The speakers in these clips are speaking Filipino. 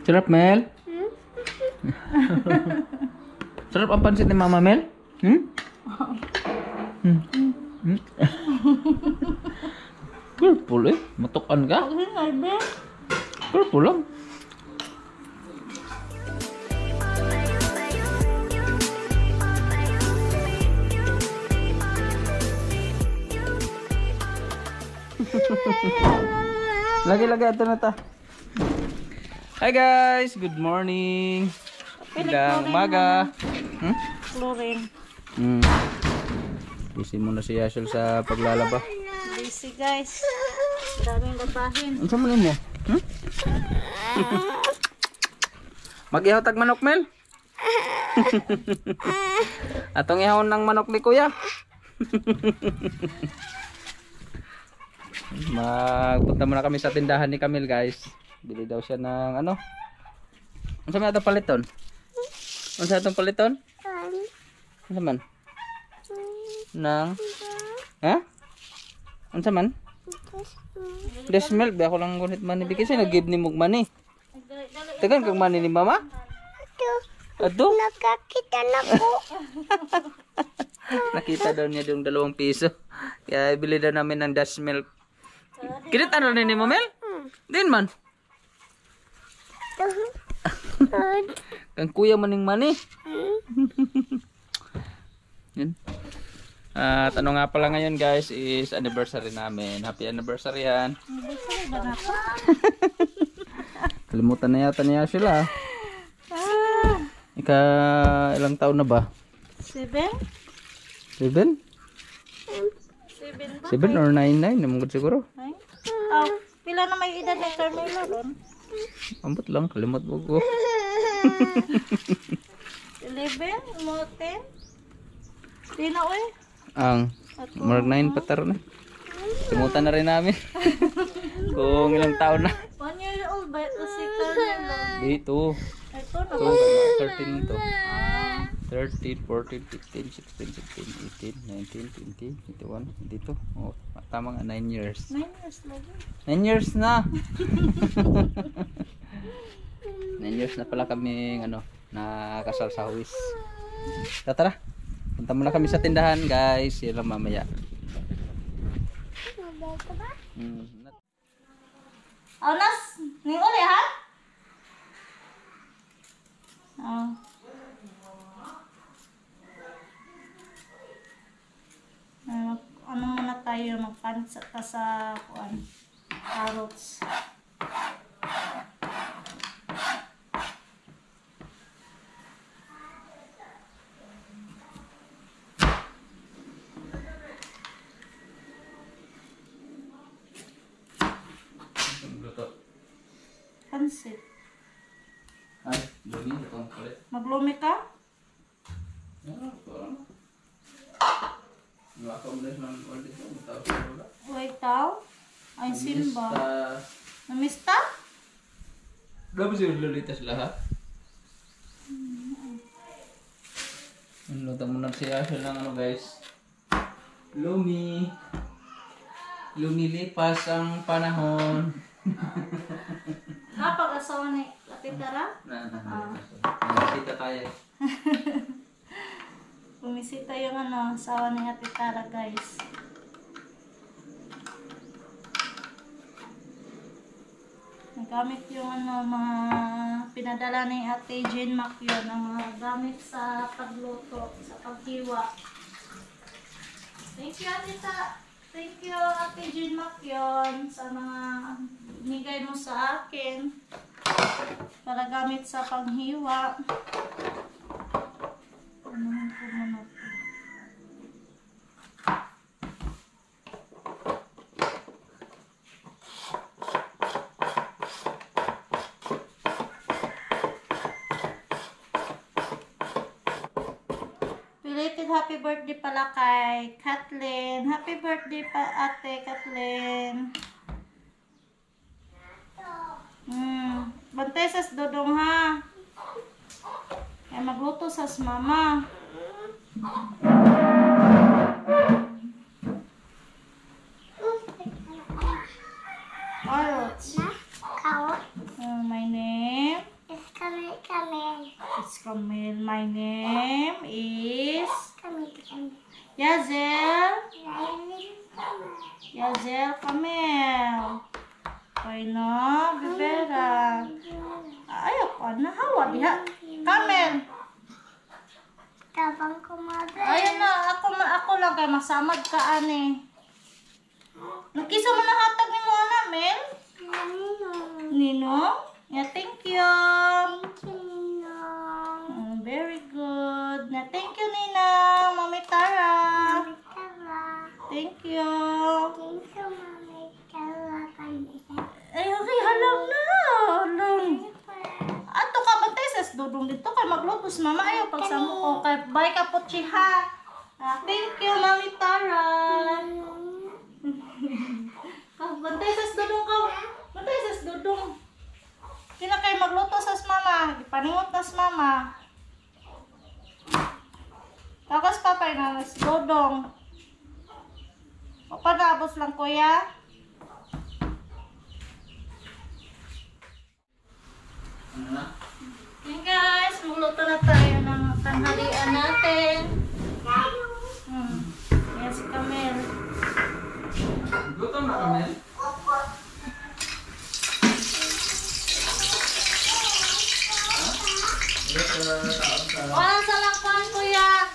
Sarap, Mel? Sarap ang pansit ni Mama Mel? Purple eh. Matukan ka? Purple lang. Lagi-lagi ito na ta. Hi guys, good morning. Magandang umaga. Chlorine. Busy muna si Yashel sa paglalaba. Busy guys. Daming labahin. Ano sa manin mo? Mag-ihaw tag manok, Mel? Atong ihawon ng manok ni Kuya. Magpunta muna kami sa tindahan ni Camille guys. Bili daw siya ng ano? Ano sa mga paliton? Ano sa itong paliton? Ano sa man? Nang? Ha? Ano sa man? Des milk. Ba ako lang gunit man ibigay siya. Nag-give ni Mug money. Tagan kang money ni Mama? Ado? Nakakita na po. Nakita daw niya yung 2 piso. Kaya ibili daw namin ng dash milk. Kinit ano ni Mamel? Din man. Kang kuya maning mani. Yan. At ano nga pala ngayon guys is anniversary namin. Happy anniversary yan. Kalimutan na yata niya sila. Ika ilang taon na ba? 7? 7? 7 or 9 naman siguro. Oh, pila na may edad ni Carmelo ron? Ambot lang, kalimot mo ko. 11? Mo 10? Di na oy. Ang marag 9 patar na. Simutan na rin namin. Kung ilang taon na. 1 year old ba ito si Carmelo? Dito. Ito na. 13 ito. 13, 14, 15, 16, 17, 18, 19, 20, 21, dito. Oh, tama nga 9 years. 9 years lagi. 9 years na. 9 years na pala kami ano, nakasal sa Huwis. Tara. Punta muna kami sa tindahan, guys. Yan lang mamaya. Nas, ning uli ha? Oh. Ano muna tayo, magpansa ka sa kuan, carrots. Pansit. Ay, lumi itong kulit. Maglumi ka? Wait tao? Ay simba. Namista? Dapat siya lulitas lahat. Luto muna siya ng ano guys. Lumilipas ang panahon. Napag-asawa ni Latitara? Nakita tayo. Bumisita yung ano, asawa ni Ate Tara guys. Nagamit yung ano, mga pinadala ni Ate Jane Macyon, ang mga gamit sa pagluto, sa paghiwa. Thank you Ate Tara. Thank you Ate Jane Macyon sa mga binigay mo sa akin para gamit sa paghiwa. Belated happy birthday pala kay Kathleen. Happy birthday pa Ate Kathleen. Bantay sas dodong ha. Kaya magluto sas mama. Carrots. My name. Yazel. Yazel Camel. Okay na, Bibera. Ayaw ko na, hawa diha. Camel. Tabang kumabe. Ayun na, ako lang kay masamad ka, ane. Nagkisa mo na hatag ni mo, ana, Mel? Ninong? Yeah, thank you. Very good. Na thank you, Ninang. Mami Tara. Thank you. Ay, okay, halang na. Halang. Ato ka, bantay sa dudong dito. Kay maglutos, mama. Ayaw, pagsamo ko. Kay bye ka po, Chiha. Thank you, Mami Tara. Bantay sa dudong ka. Bantay sa dudong. Kina kay magluto sa mama. Ipaningot na sa mama. Tapos papay na sa dudong. O panabos lang, kuya. Ano na? Okay guys, magluto na tayo ng tanghalian natin. Yan si Camel. Gutom na kami. Walang salakpan, kuya.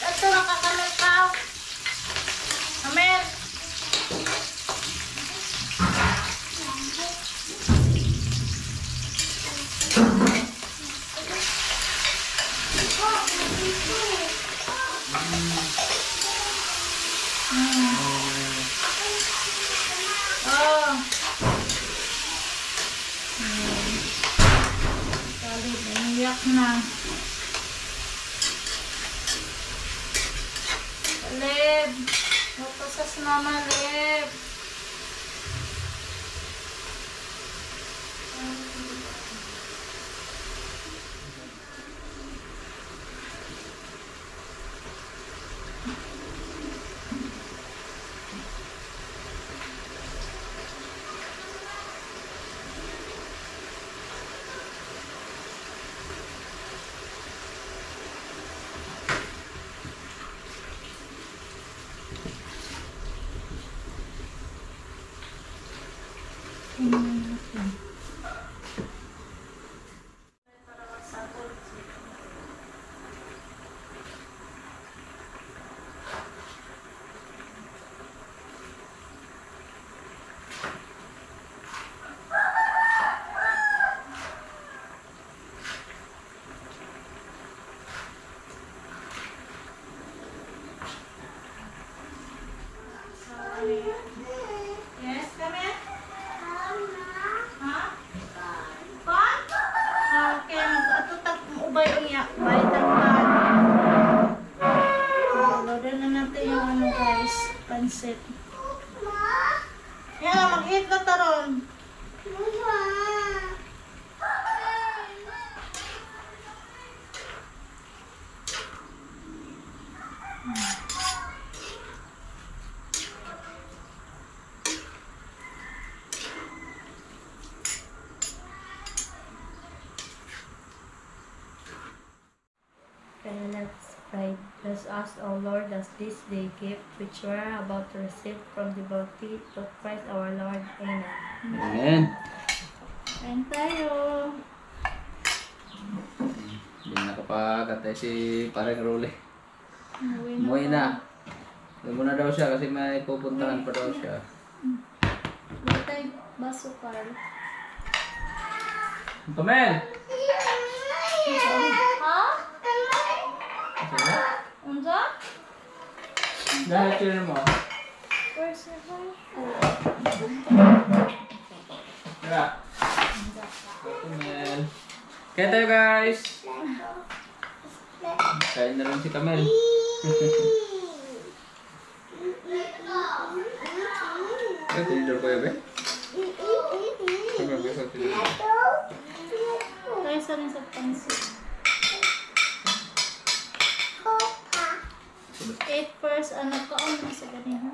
Ato lang kakamel ka. Camel. Oh. Galit, umiyak na. Leb. Lupasas mama, Leb. Yes, come in. Ha? Pan? Okay, mag-atutag ubay unya. Balitan pa. Loadan na natin yung ano guys, pansit. Yan, mag-eat na taron. And let's pray. Bless us, O Lord, as this day gift which we are about to receive from the bounty of Christ our Lord. Amen. Amen. Kain tayo. Hindi nakapagantay si parang Rolly. Umuwi Umuwi na. Doon muna daw siya kasi may pupuntahan pa daw siya. Batay, baso, Carl. Kamel! Ha? Sige. Unsa? Dahil children mo. Where's your phone? Tara. Kamel. Kaya tayo guys. Kain na rin si Kamel. Kaya tinidor ko yun, be? Kaya tinidor. Eat first, anak ko. Ano na sa ganyan, ha?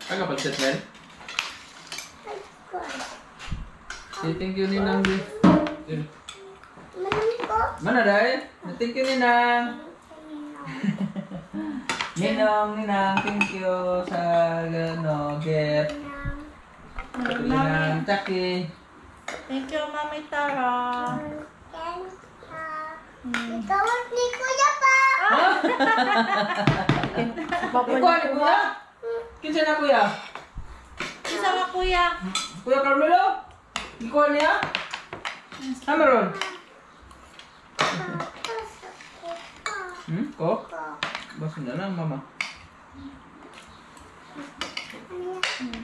Ano ka pag-set, Mel? Say thank you, Ninang. Mana, Day? Thank you, Ninang. Ninang, thank you sa gift. Ninang, Taki. Thank you, Mami Tara. Gawat ni Kuya pa! Ikaw, ni Kuya? Kinsa na, Kuya? Isa nga, kuya. Kuya Carmelo? Ikaw niya? Cameron? Ko? Basta na lang, Mama.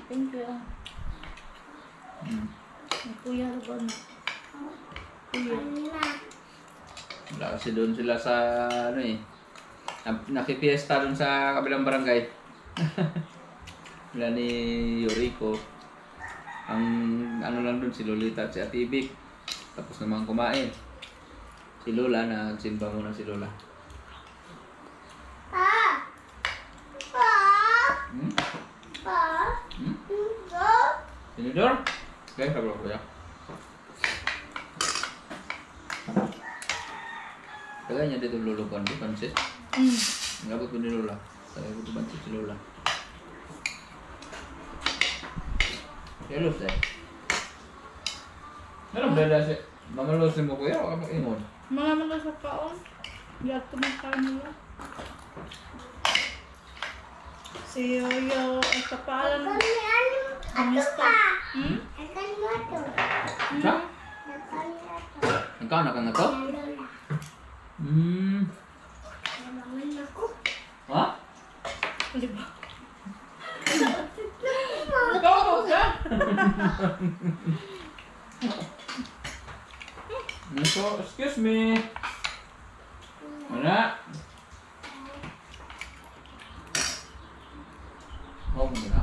Thank you. Kuya, laban. Kuya. Wala kasi doon sila sa ano eh. Nakipiesta doon sa kabilang barangay. Wala ni Yoriko. Ang ano lang doon si Lolita at si Ate Ibik. Tapos naman kumain. Si Lola, nagsimba muna si Lola. Pa! Pa! Hmm? Pa! Hmm? Go! Tinidor? Okay, sabi ko kuya. Tagay niya dito lulukan di pansit. Ngabot ko ni Lola. Tagay ko pansit si Lola. Hello, sir. Ano ba dahil siya? Mamalusin mo kuya o kapag ingon? Mga mga sa kaon. Hindi ako kumakain nila. Si Yoyo, ang kapalan. Kami ano? Ato pa! Akan mo ato. Sa? Akan mo ato. Ikaw na ka na to? Lola. Naman ako. Ha? Di ba? Ikaw ka? So, excuse me. Wala. Huwag mo na.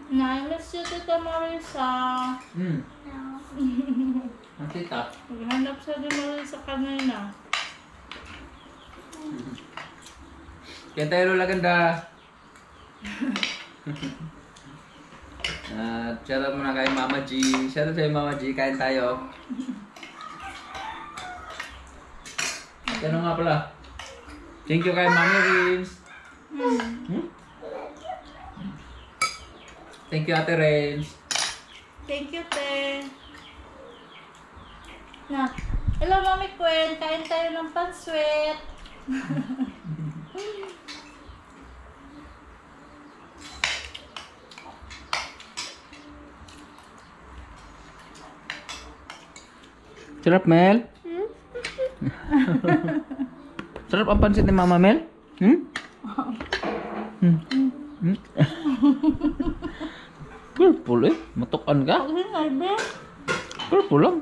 Na-miss you, Tita Marisa. Ang tita. Maghanap siya din Marisa kanina. Kaya tayo Lola ganda. At shoutout muna kay Mama G. Shoutout sa'yo Mama G. Kain tayo. At ano nga pala? Thank you kay Mami Rins. Thank you Ate Rins. Thank you, Te. Na. Hello, Mami Gwen. Kain tayo ng panswet. Sarap Mel? Sarap ang pansit ni Mama Mel? Purple eh. Matukan ka? Ano yung arbe? Purple lang.